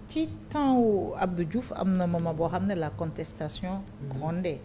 ci temps wu Abdou Diouf am na moment boo xam ne la contestation grondait.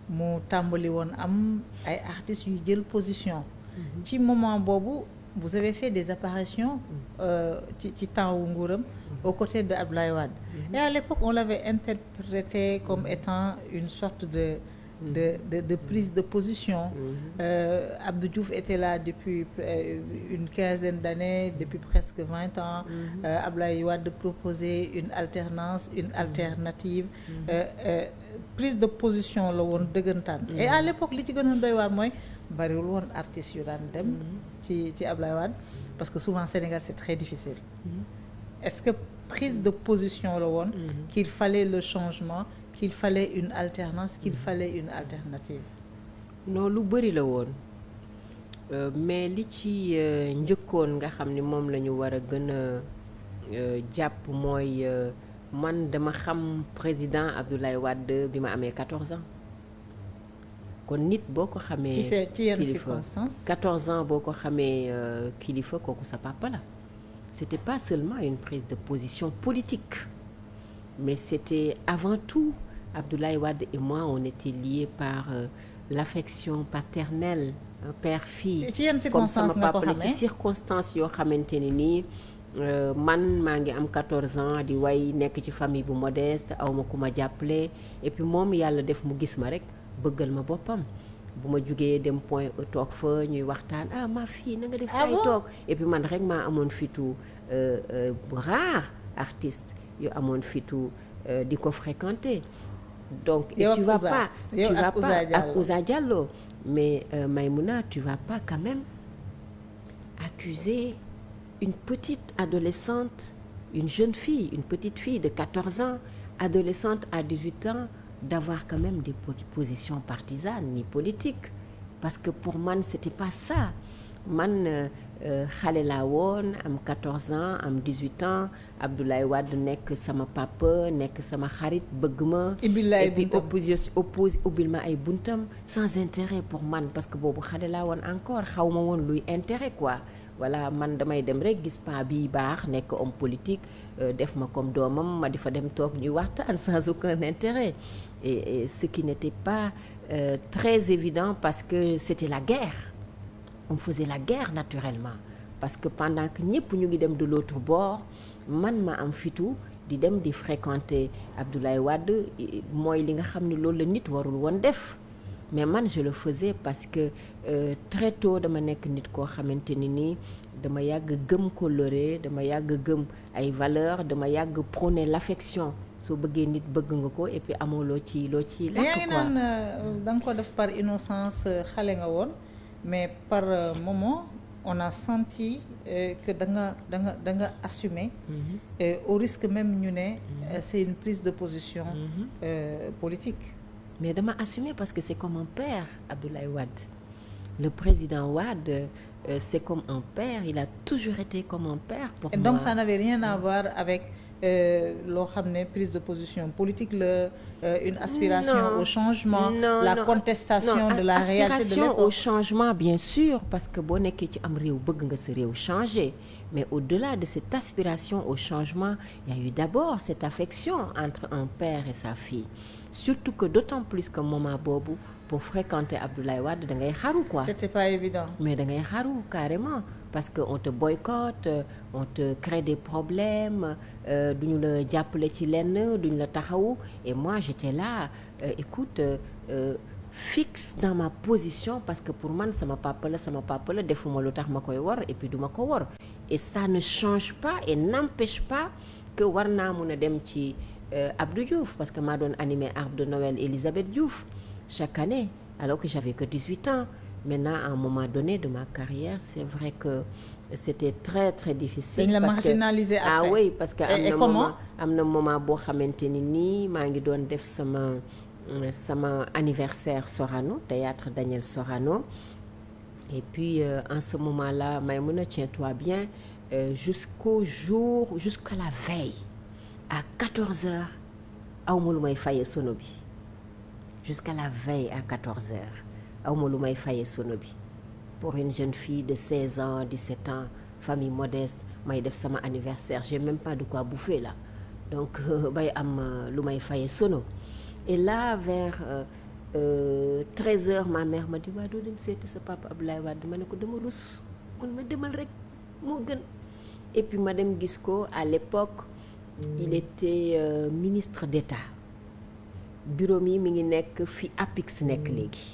mu tàmbali woon am ay artistes yu jël position. ci moment boobu vous avez fait des apparitions ci temps wu nguuram aux côtés de Abdoulaye Wade. Et à l'époque on l'avait interprété comme étant une sorte de prise de position. Abdou Diouf était là depuis une quinzaine d'années, depuis presque 20 ans. Abdoulaye Wade proposait une alternance, une alternative. Prise de position la woon dëggantaan. Et à l'époque li ci gënoon doy waar mooy bariwul woon artistes yu daan dem ci Abdoulaye Wade parce que souvent Sénégal c'est très difficile. Est-ce que prise de position la woon qu'il fallait le changement, qu'il fallait une alternance, qu'il fallait une alternative? Non, lu bëri la woon mais li ci njëkkoon nga xam ni moom la ñu war a gën a jàpp mooy man dama xam président Abdoulaye Wade bi ma amee 14 ans kon nit boo ko xamee ci yenn circonstances 14 ans boo ko xamee kilifa kooku sa papa la. C'était pas seulement une prise de position politique mais c'était avant tout Abdoulaye Wade et moi on était liés par l'affection paternelle père-fille comme sama papa la ci circonstances yoo xamante ne nii man maa ngi am 14 ans di way nekk ci famille bu modeste aw ma ku ma jàppale et puis moom yàlla def mu gis ma rek bëggal ma boppam bu ma jugee dem Point E toog fa ñuy waxtaan ma fille na nga def ay toog et puis man rek maa amoon fitu rare artiste yu amoon fitu di ko fréquenter donc et tu vas pas ak Ouza Diallo mais Maïmouna tu vas pas quand même accuser une petite adolescente, une jeune fille, une petite fille de 14 ans, adolescente à 18 ans, d'avoir quand même des positions partisanes ni politiques. Parce que pour man, c'était pas ça. Man, xale laa woon am 14 ans am 18 ans Abdoulaye Wade nekk sama papa nekk sama xarit bëgg ma. et puis ubbil ma ay buntam sans intérêt pour man parce que boobu xale laa woon encore xaw ma woon luy intérêt quoi. Voilà man damay dem rek gis pa bi baax nekk homme politique def ma comme doomam ma di fa dem toog ñuy waxtaan sans aucun intérêt et ce qui n'était pas très évident parce que c'était la guerre. On faisait la guerre naturellement parce que pendant que ñëpp ñu ngi dem de l'autre bord man ma am fitu di dem di fréquenter Abdoulaye Wade mooy li nga xam ne loolu la nit warul woon def mais man je le faisais parce que très tôt dama nekk nit koo xamante ni nii dama yàgg gëm coloré dama yàgg gëm ay valeurs dama yàgg prôner l'affection soo bëggee nit bëgg nga ko et puis amoo loo ci lakk quoi. yaa ngi naan da nga ko def par innocence xale nga woon. Mais par moment on a senti que da nga assumer au risque même ñu ne c'est une prise de position politique. Mais dama assumer parce que c'est comme un père Abdoulaye Wade. Le président Wade c'est comme un père, il a toujours été comme un père pour moi. Et donc ça n'avait rien à voir avec loo xam ne prise de position politique la une aspiration au changement contestation de la réalité de l'époque. Aspiration au changement bien sûr parce que boo nekkee ci am réew bëgg nga sa réew changer mais au-delà de cette aspiration au changement il y a eu d'abord cette affection entre un père et sa fille surtout que d'autant plus que moment boobu pour fréquenter Abdoulaye Wade da ngay xaru quoi. C'était pas évident. Mais da ngay xaru carrément parce que on te boycotte on te crée des problèmes duñu la jàppale ci lenn duñu la taxawu et moi j'étais là écoute fixe dans ma position parce que pour man sama papa la defuma lu tax ma koy wor et puis duma ko wor et ça ne change pas et n'empêche pas que war naa mun a dem ci Abdou Diouf parce que maa doon animé arbre de Noël Elisabeth Diouf chaque année alors que j'avais que 18 ans. Maintenant à un moment donné de ma carrière c'est vrai que c'était très très difficile. dañ la marginaliser après. Oui parce que am na moment boo xamante ni nii maa ngi doon def sama anniversaire Sorano théâtre Daniel Sorano et puis en ce moment-là Maïmouna tiens-toi bien jusqu'à la veille à 14 heures awma lu may faye sono bi jusqu'à la veille à 14 heures awma lu may faye sono bi pour une jeune fille de 16 ans 17 ans famille modeste may def sama anniversaire j'ai même pas de quoi bouffer là donc bay am lu may faye sono et là vers 13h ma mère ma dit waa doo dem seeti sa papa Abdoulaye Wade ma ne ko dama rus mun ma demal rek moo gën et puis ma dem gis ko à l'époque il était ministre d'État bureau mi ngi nekk fi APIX nekk léegi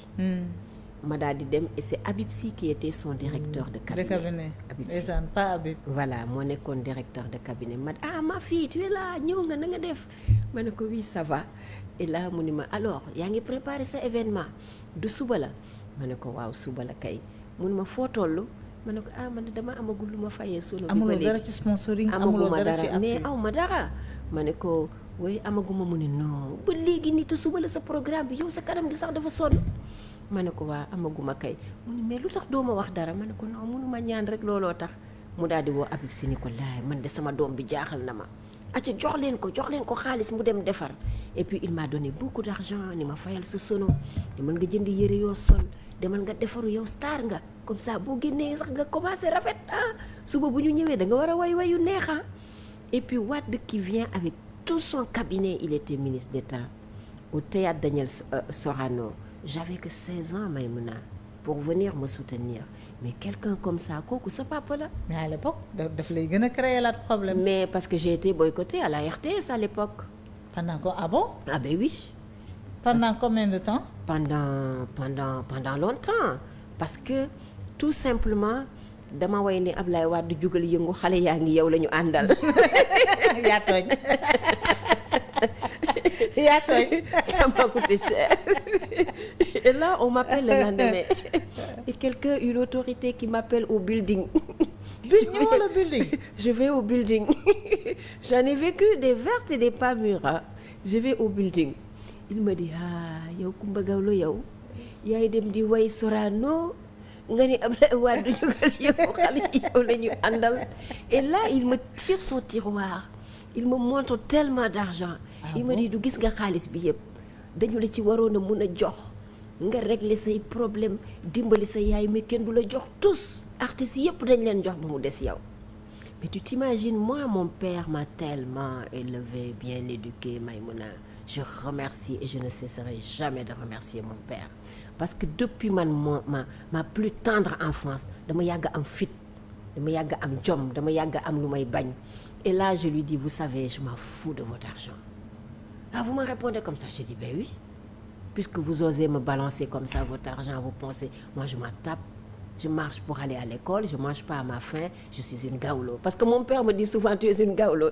ma daal di dem et c'est Habib Sy qui était son directeur de cabinet. Habib Sy pas Habib. voilà moo nekkoon directeur de cabinet ma fille tu es là ñëw nga na nga def ma ne ko oui ça va et là mu ni ma alors yaa ngi préparer sa événement du suba la ma ne ko waaw suba la kay mu ni ma foo toll ma ne ko man dama amagul lu ma fayee sono. amuloo dara ci sponsoring amuloo dara ci mais aw ma dara ma ne ko oui amaguma mu ne non ba léegi nii te suba la sa programme bi yow sa kanam gi sax dafa sonn. ma ne ko waa amaguma kay mu ne mais lu tax doo ma wax dara ma ne ko non mënuma ñaan rek looloo tax mu daal di woo Habib Sy ni ko laay man de sama doom bi jaaxal na ma acca jox leen ko xaalis mu dem defar et puis il m'a donné beaucoup d'argent ni ma fayal sa sono demal nga jënd yëre yoo sol demal nga defaru yow star nga comme ça boo génnee sax nga commencé rafet suba bu ñu ñëwee da nga war a wayu neex et puis Wade qui vient avec tout son cabinet il était ministre d'État au théâtre Daniel Sorano. J'avais que 16 ans Maïmouna pour venir me soutenir mais quelqu'un comme ça kooku sa papa la. mais à l'époque daf lay gën a créer la problème. mais parce que j'ai été boycottée à la RTS à l'époque. pendant quoi ah bon. ah ben oui. pendant combien de temps. pendant longtemps parce que tout simplement dama way ne Ablaye Wade jugal yëngu xale yaa ngi yow la ñu àndal. yaa tooñ. yaa tooñ. Ça m'a coûté cher. Et là, on m'appelle le lendemain. Et quelqu'un, une autorité qui m'appelle au building. Le building. Je vais au building. J'en ai vécu des vertes et des pas mûres. Je vais au building. Il me dit yow Kumba Gawlo yow yaay dem di way Sorano nga ni Ablaye Wade jugal yow xale yow la ñu àndal. Et là, il me tire son tiroir. Il me montre tellement d'argent. Il me dit du gis nga xaalis bi yëpp dañu la ci waroon a mun a jox nga régler say problème dimbali sa yaay mais kenn du la jox tous artistes yëpp dañ leen jox ba mu des yow. Mais tu t'imagines, moi mon père m'a tellement élevé, bien éduqué Maïmouna. Je remercie et je ne cesserai jamais de remercier mon père parce que depuis ma plus tendre enfance dama yàgg am fit dama yàgg am jom dama yàgg am lu may bañ. Et là je lui dis vous savez je m'en fous de votre argent. Vous me répondez comme ça, je dis ben oui, puisque vous osez me balancer comme ça votre argent, vous pensez, moi je m'en tape, je marche pour aller à l'école, je mange pas à ma faim, je suis une gawlo. Parce que mon père me dit souvent tu es une gawlo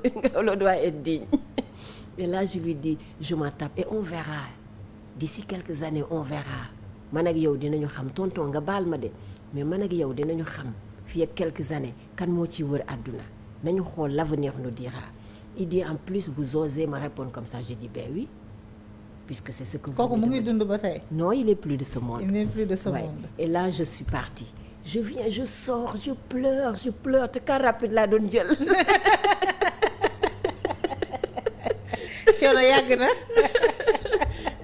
doit être digne. Et là je lui dis je m'en tape et on verra, d'ici quelques années on verra. Man ak yow dinañu xam tonton nga baal ma de, mais man ak yow dinañu xam fii ak quelques années kan moo ci wër àdduna nañu xool l'avenir nous dira. Il dit en plus vous osez me répondre comme ça je dis ben oui puisque c'est ce que vous kooku mu ngi dund ba tey. Non il est plus de ce monde. Il n'est plus de ce monde. Et là je suis partie je viens je sors je pleure te car rapide laa doon jël. coono yàgg na.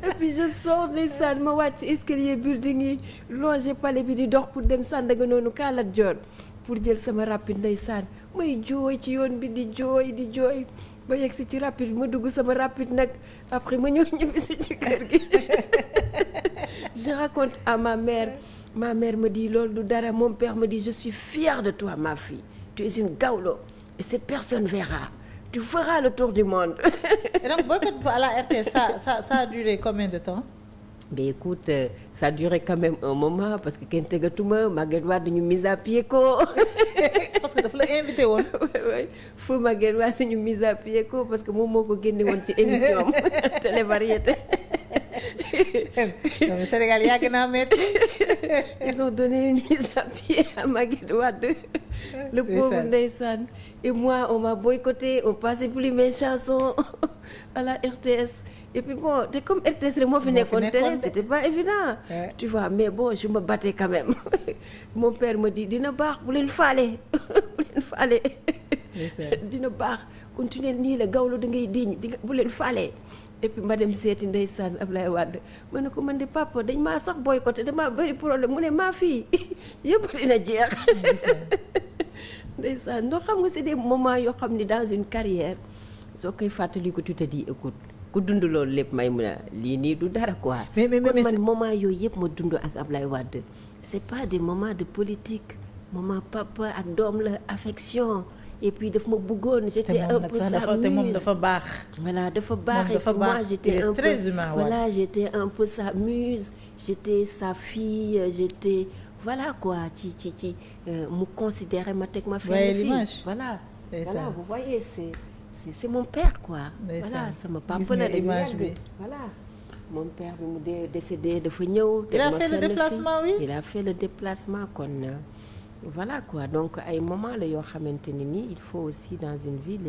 Et puis je sors ndeysaan ma wàcc escalier building yi longer palais bi di dox pour dem Sandaga noonu Kaalat Joor pour jël sama rapide ndeysaan may jooy ci yoon bi di jooy ba yegg si ci rapide ma dugg sama rapide nag après ma ñëw ñibbi si ci kër gi. Je raconte à ma mère me dit loolu du dara. Mon père me dit je suis fière de toi ma fille, tu es une gawlo et cette personne verra, tu feras le tour du monde. Et donc boycott à la RTS ça a duré combien de temps? Mais écoute ça a duré quand même un moment parce que kenn tëggatuma Maguette Wade ñu mise à pied ko. Parce que dafa la invité woon. oui fu Maguette Wade ñu mise à pied ko parce que moom moo ko génne woon ci émission am télé variété. Non mais Sénégal yàgg naa metti. Ils ont donné une mise à pied à Maguette Wade. Le pauvre ndeysaan. Et moi on m'a boycotté, on passait plus mes chansons à la RTS. Et puis bon, comme RTS rek moo fi nekkoon télé, c'était pas évident. Ouais. Tu vois, mais bon, je me battais quand même. Mon père me dit dina baax bu leen faale. Bu leen faale. Dina baax continuer nii la gawlo da ngay diñ bu leen faale. Et puis ma dem seeti ndeysaan Ablaye Wade ma ne ko man de papa dañ maa sax boycotté damaa bëri problème mu ne maa fii yëpp dina jeex. ndeysaan non xam nga c'est des moments yoo xam ne dans une carrière soo koy fàttali ko tu te dis écoute ku dund loolu lépp may mun a lii nii du dara quoi. mais kon man moment yooyu yëpp ma dund ak Ablaye Wade c'est pas des moments de politique moment papa ak doom la affection et puis daf ma bëggoon j'étais un peu sa muse te moom dafa baax. voilà dafa baax et puis moi j'étais un peu très humain, voilà j'étais un peu sa muse j'étais sa fille j'étais voilà quoi ci mu considérait ma teg ma fenn fii voilà voilà vous voyez c'est mon père quoi voilà sama papa la image bi voilà mon père bi mu décédé dafa ñëw il a fait le déplacement oui il a fait le déplacement kon voilà quoi donc ay moment la yoo xamante ne nii il faut aussi dans une vie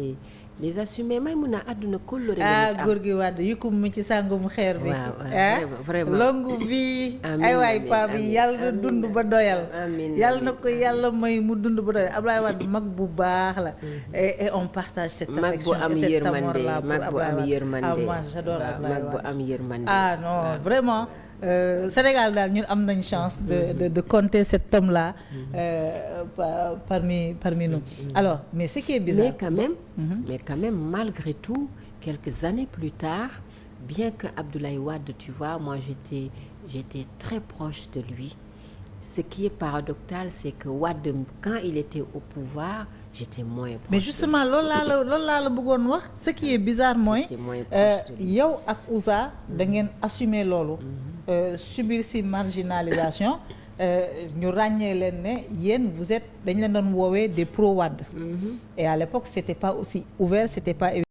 les assumer may mun a àdduna kóllëre góor gi Wade yukkum mi ci sàngum xeer bi vraiment longue vie ay waay pa bi yàlla na dund ba doyal yàlla na ko yàlla may mu dund ba doyal Ablaye Wade mag bu baax la et on partage cette affection et cet amour là pour Ablaye Wade ah moi j'adore Ablaye Wade mag bu am yërmande ah non vraiment Sénégal daal ñun am nañ chance de compter cet homme là parmi nous alors mais ce qui est bizarre mais quand même malgré tout quelques années plus tard bien que Abdoulaye Wade tu vois moi j'étais très proche de lui ce qui est paradoxal c'est que Wade quand il était au pouvoir j'étais moins proche mais justement loolu laa la bëggoon wax ce qui est bizarre mooy yow ak Ouza da ngeen assumer loolu subir si marginalisation ñu ràññee leen ne yéen vous êtes dañ leen doon woowee des pro Wade et à l'époque c'était pas aussi ouvert c'était pas